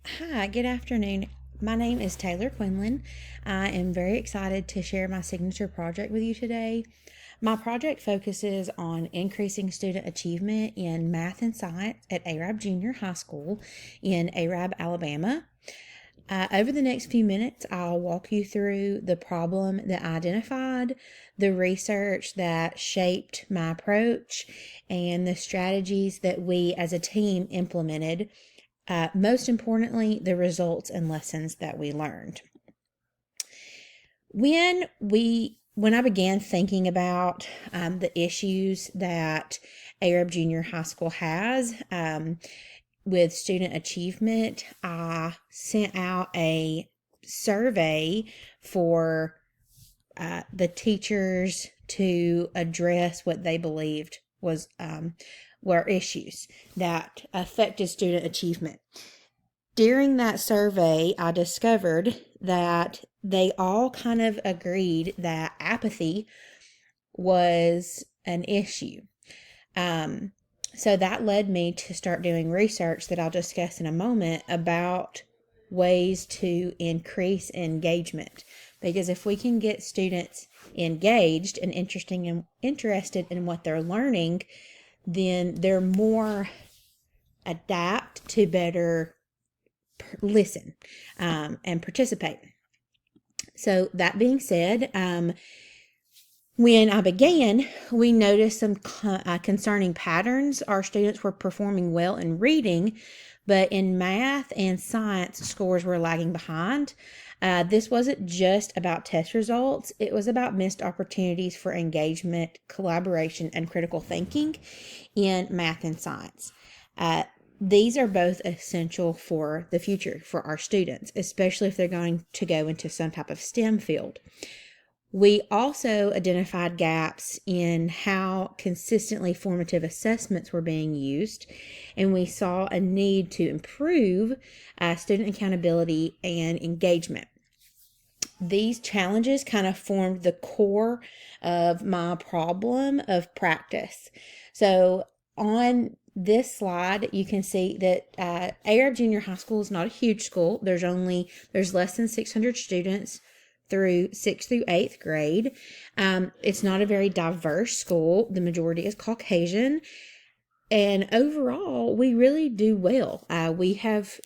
Hi, good afternoon. My name is Taylor Quinlan. I am very excited to share my signature project with you today. My project focuses on increasing student achievement in math and science at Arab Junior High School in Arab, Alabama. Over the next few minutes, I'll walk you through the problem that I identified, the research that shaped my approach, and the strategies that we as a team implemented. Most importantly, the results and lessons that we learned. When I began thinking about the issues that Arab Junior High School has with student achievement, I sent out a survey for the teachers to address what they believed were issues that affected student achievement. During that survey, I discovered that they all kind of agreed that apathy was an issue. Um, so that led me to start doing research that I'll discuss in a moment about ways to increase engagement. Because if we can get students engaged and interested in what they're learning, then they're more adapt to better listen and participate. So that being said, when I began, we noticed some concerning patterns. Our students were performing well in reading, but in math and science, scores were lagging behind. This wasn't just about test results, it was about missed opportunities for engagement, collaboration, and critical thinking in math and science. These are both essential for the future for our students, especially if they're going to go into some type of STEM field. We also identified gaps in how consistently formative assessments were being used, and we saw a need to improve student accountability and engagement. These challenges kind of formed the core of my problem of practice. So on this slide, you can see that Arab Junior High School is not a huge school. There's less than 600 students through 6th through 8th grade. It's not a very diverse school. The majority is Caucasian. And overall, we really do well. We have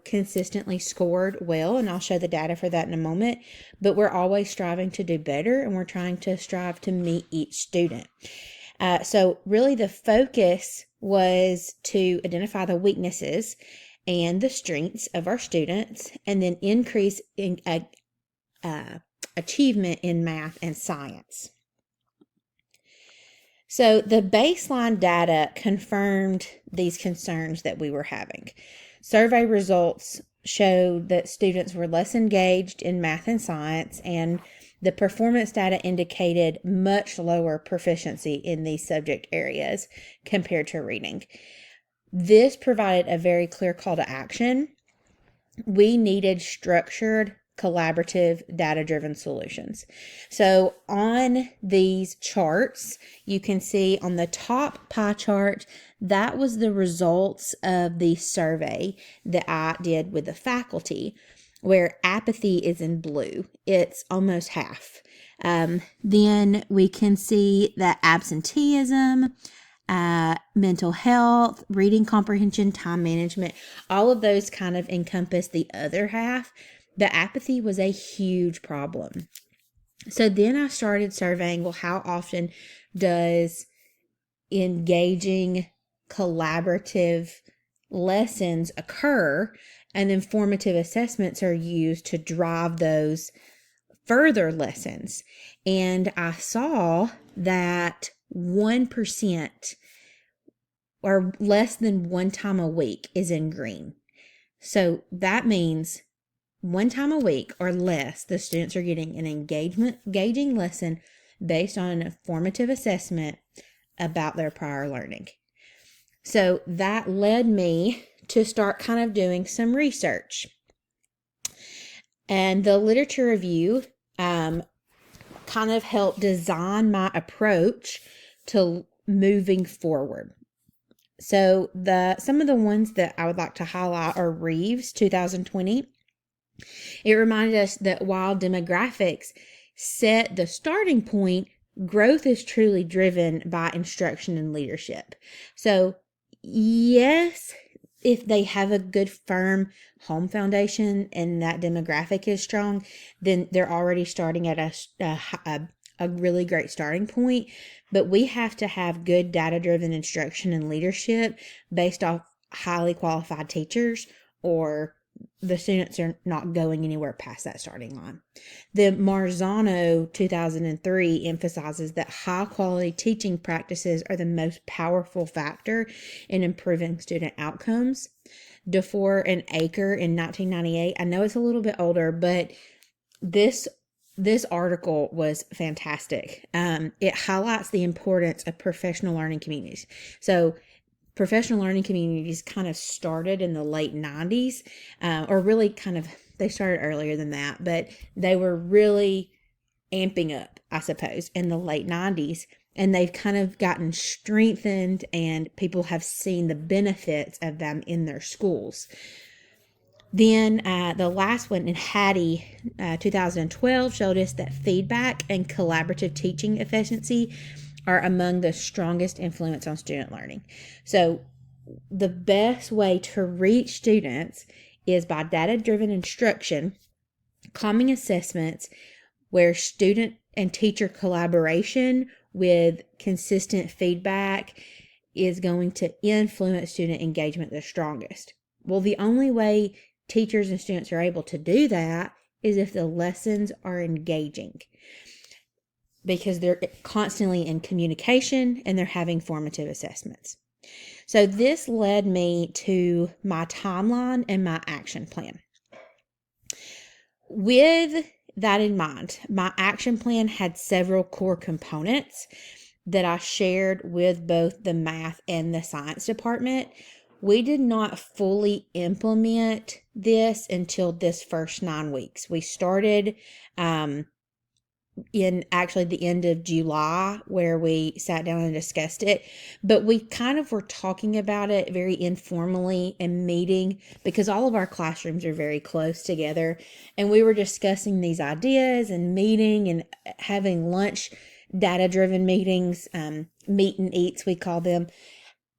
consistently scored well, and I'll show the data for that in a moment, but we're always striving to do better, and we're trying to strive to meet each student. So really the focus was to identify the weaknesses and the strengths of our students, and then increase achievement in math and science. So the baseline data confirmed these concerns that we were having. Survey results showed that students were less engaged in math and science, and the performance data indicated much lower proficiency in these subject areas compared to reading. This provided a very clear call to action. We needed structured, collaborative, data-driven solutions. So on these charts, you can see on the top pie chart, that was the results of the survey that I did with the faculty, where apathy is in blue. It's almost half. Then we can see that absenteeism, mental health, reading comprehension, time management, all of those kind of encompass the other half. The apathy was a huge problem. So then I started surveying, well, how often does engaging collaborative lessons occur? And then formative assessments are used to drive those further lessons. And I saw that 1% or less than one time a week is in green. So that means one time a week or less, the students are getting an engaging lesson based on a formative assessment about their prior learning. So that led me to start kind of doing some research. And the literature review kind of helped design my approach to moving forward. So some of the ones that I would like to highlight are Reeves 2020. It reminded us that while demographics set the starting point, growth is truly driven by instruction and leadership. So, yes, if they have a good, firm home foundation and that demographic is strong, then they're already starting at a really great starting point. But we have to have good data-driven instruction and leadership based off highly qualified teachers, or the students are not going anywhere past that starting line. The Marzano 2003 emphasizes that high quality teaching practices are the most powerful factor in improving student outcomes. DeFore and Aker in 1998. I know it's a little bit older, but this article was fantastic. It highlights the importance of professional learning communities. So professional learning communities kind of started in the late 90s, or really they started earlier than that, but they were really amping up, I suppose, in the late 90s. And they've kind of gotten strengthened, and people have seen the benefits of them in their schools. Then the last one in Hattie 2012 showed us that feedback and collaborative teaching efficiency are among the strongest influence on student learning. So the best way to reach students is by data-driven instruction, calming assessments, where student and teacher collaboration with consistent feedback is going to influence student engagement the strongest. Well, the only way teachers and students are able to do that is if the lessons are engaging, because they're constantly in communication and they're having formative assessments. So this led me to my timeline and my action plan. With that in mind, my action plan had several core components that I shared with both the math and the science department. We did not fully implement this until this first 9 weeks. We started in actually the end of July, where we sat down and discussed it, but we kind of were talking about it very informally in meeting, because all of our classrooms are very close together, and we were discussing these ideas and meeting and having lunch, data-driven meetings, meet and eats, we call them,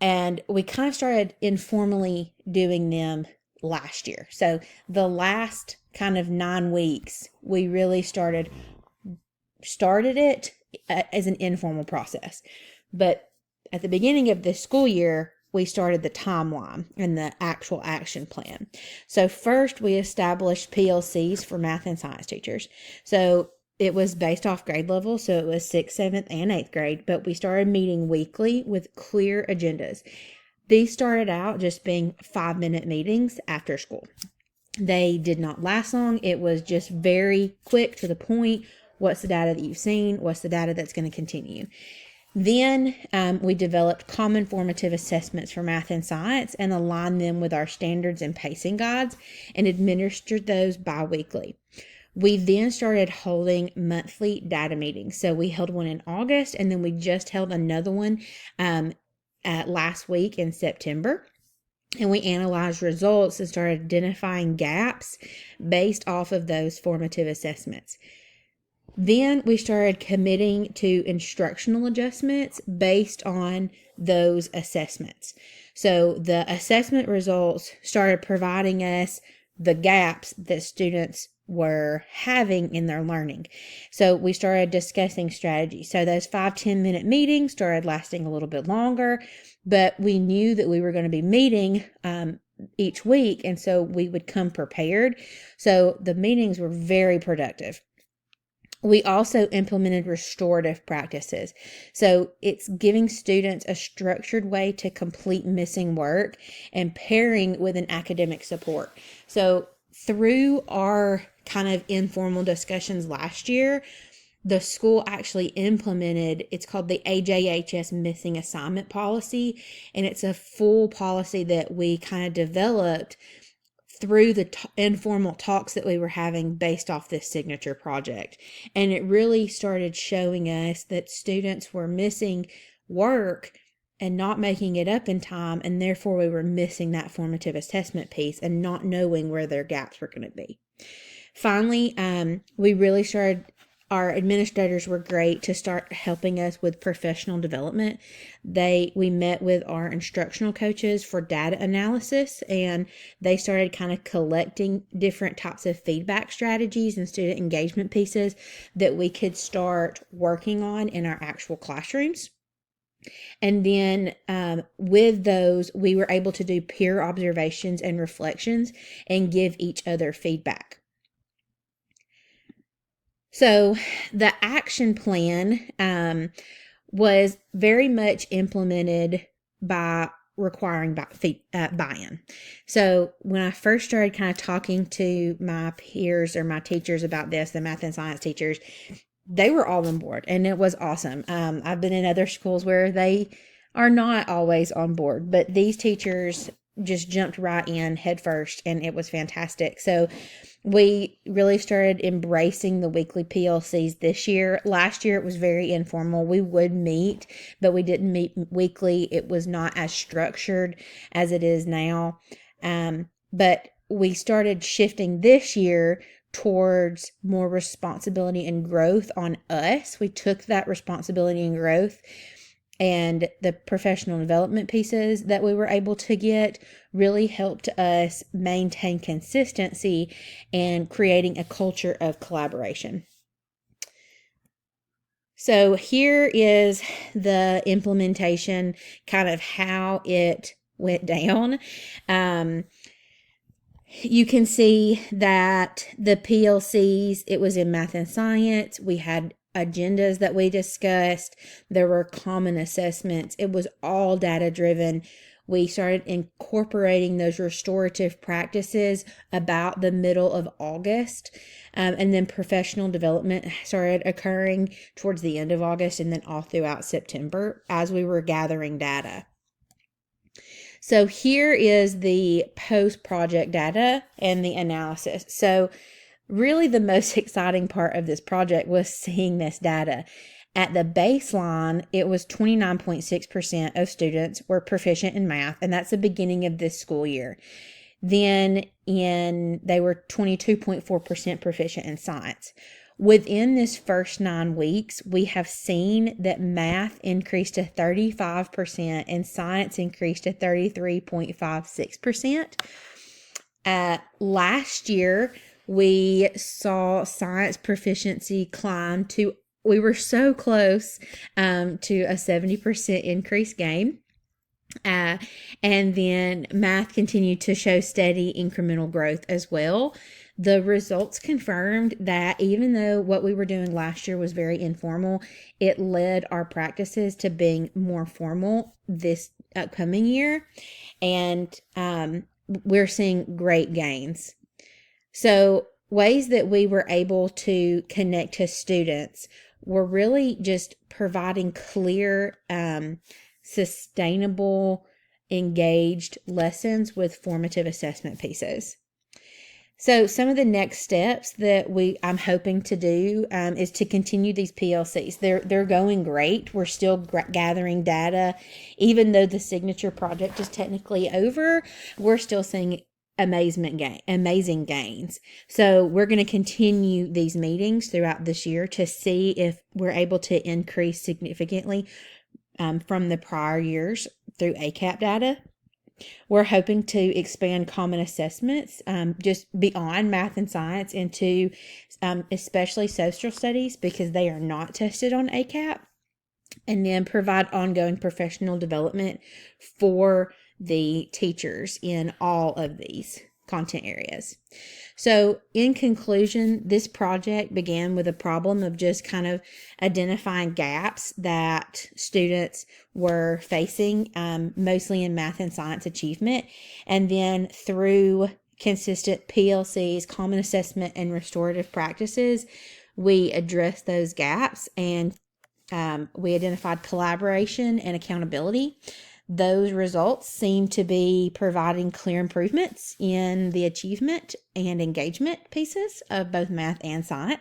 and we kind of started informally doing them last year. So the last kind of 9 weeks, we really started it as an informal process. But at the beginning of this school year, we started the timeline and the actual action plan. So first, we established PLCs for math and science teachers. So it was based off grade level, so it was 6th, 7th, and 8th grade, but we started meeting weekly with clear agendas. These started out just being 5-minute meetings after school. They did not last long. It was just very quick, to the point. What's the data that you've seen? What's the data that's going to continue? Then we developed common formative assessments for math and science and aligned them with our standards and pacing guides and administered those bi-weekly. We then started holding monthly data meetings. So we held one in August, and then we just held another one last week in September. And we analyzed results and started identifying gaps based off of those formative assessments. Then we started committing to instructional adjustments based on those assessments. So the assessment results started providing us the gaps that students were having in their learning. So we started discussing strategy. So those 5-10 minute meetings started lasting a little bit longer, but we knew that we were going to be meeting each week, and so we would come prepared. So the meetings were very productive. We also implemented restorative practices. So it's giving students a structured way to complete missing work and pairing with an academic support. So through our kind of informal discussions last year, the school actually implemented, it's called the AJHS missing assignment policy. And it's a full policy that we kind of developed through the informal talks that we were having based off this signature project. And it really started showing us that students were missing work and not making it up in time, and therefore we were missing that formative assessment piece and not knowing where their gaps were going to be. Finally, we really started, our administrators were great to start helping us with professional development. We met with our instructional coaches for data analysis, and they started kind of collecting different types of feedback strategies and student engagement pieces that we could start working on in our actual classrooms. And then with those, we were able to do peer observations and reflections and give each other feedback. So the action plan was very much implemented by requiring buy-in. So when I first started kind of talking to my peers or my teachers about this, the math and science teachers, they were all on board, and it was awesome. I've been in other schools where they are not always on board, but these teachers just jumped right in head first, and it was fantastic. So we really started embracing the weekly PLCs this year. Last year, it was very informal. We would meet, but we didn't meet weekly. It was not as structured as it is now. But we started shifting this year towards more responsibility and growth on us. We took that responsibility and growth and the professional development pieces that we were able to get really helped us maintain consistency and creating a culture of collaboration. So here is the implementation, kind of how it went down. You can see that the PLCs, it was in math and science. We had agendas that we discussed. There were common assessments. It was all data driven. We started incorporating those restorative practices about the middle of August. And then professional development started occurring towards the end of August and then all throughout September as we were gathering data. So here is the post-project data and the analysis. So really the most exciting part of this project was seeing this data. At the baseline, it was 29.6% of students were proficient in math, and that's the beginning of this school year. Then they were 22.4% proficient in science. Within this first 9 weeks, we have seen that math increased to 35% and science increased to 33.56%. Last year, we saw science proficiency climb to, we were so close to a 70% increase gain. And then math continued to show steady incremental growth as well. The results confirmed that even though what we were doing last year was very informal, it led our practices to being more formal this upcoming year. And we're seeing great gains. So ways that we were able to connect to students were really just providing clear, sustainable, engaged lessons with formative assessment pieces. So some of the next steps that I'm hoping to do is to continue these PLCs. They're going great. We're still gathering data. Even though the signature project is technically over, we're still seeing amazing gains. So we're going to continue these meetings throughout this year to see if we're able to increase significantly from the prior years through ACAP data. We're hoping to expand common assessments just beyond math and science into especially social studies because they are not tested on ACAP, and then provide ongoing professional development for the teachers in all of these content areas. So in conclusion, this project began with a problem of just kind of identifying gaps that students were facing, mostly in math and science achievement. And then through consistent PLCs, common assessment, and restorative practices, we addressed those gaps and we identified collaboration and accountability. Those results seem to be providing clear improvements in the achievement and engagement pieces of both math and science.